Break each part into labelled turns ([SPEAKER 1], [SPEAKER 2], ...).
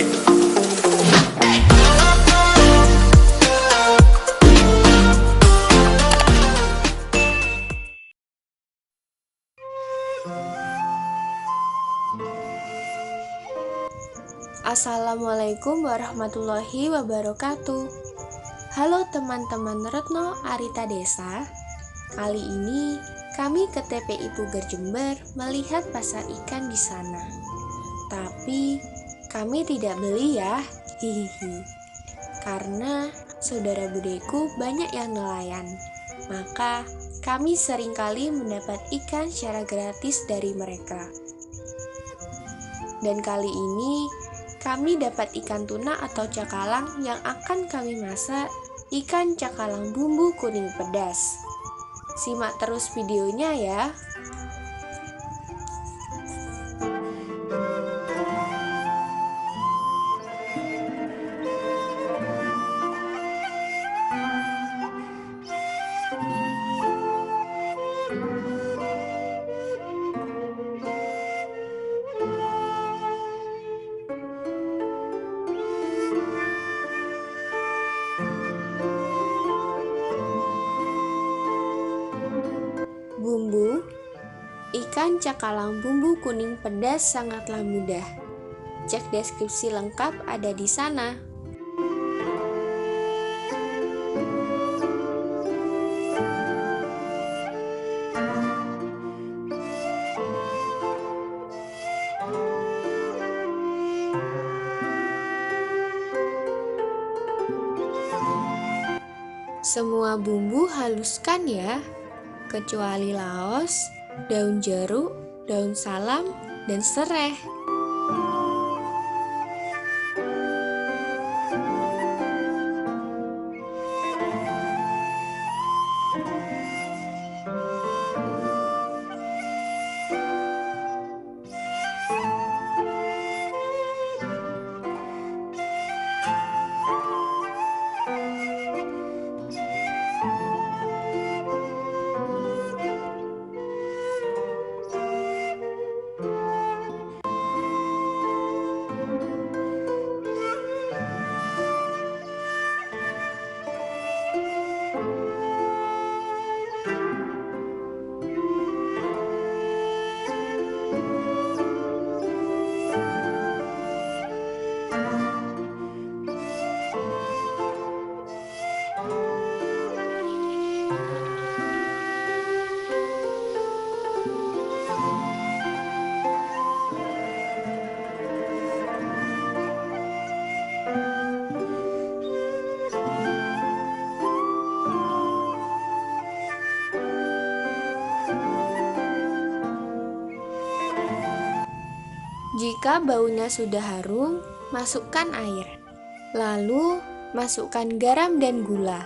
[SPEAKER 1] Assalamualaikum warahmatullahi wabarakatuh. Halo teman-teman Retno Arita Desa. Kali ini kami ke TPI Puger Jember melihat pasar ikan di sana. Tapi kami tidak beli ya, hihihi. Karena saudara budeku banyak yang nelayan. Maka kami seringkali mendapat ikan secara gratis dari mereka. Dan kali ini kami dapat ikan tuna atau cakalang yang akan kami masak ikan cakalang bumbu kuning pedas. Simak terus videonya ya. Bumbu ikan cakalang bumbu kuning pedas sangatlah mudah. Cek deskripsi lengkap ada di sana. Semua bumbu haluskan ya, kecuali laos, daun jeruk, daun salam, dan sereh. Jika baunya sudah harum, masukkan air. Lalu, masukkan garam dan gula.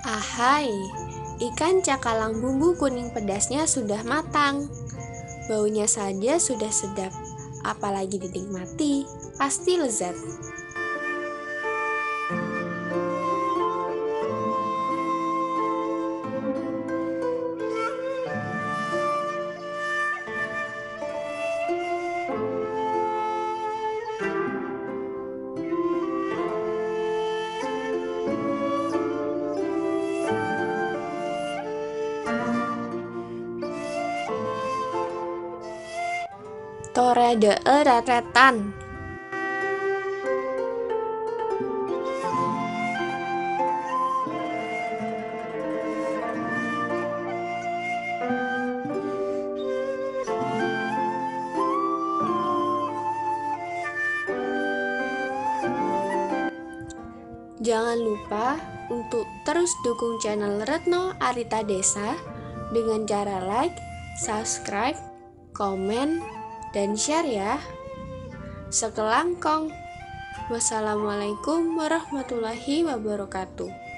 [SPEAKER 1] Ahai, ikan cakalang bumbu kuning pedasnya sudah matang. Baunya saja sudah sedap, apalagi dinikmati, pasti lezat. Toredee retretan. Jangan lupa untuk terus dukung channel Retno Arita Desa dengan cara like, subscribe, komen, dan share ya. Sekelangkong. Wassalamualaikum warahmatullahi wabarakatuh.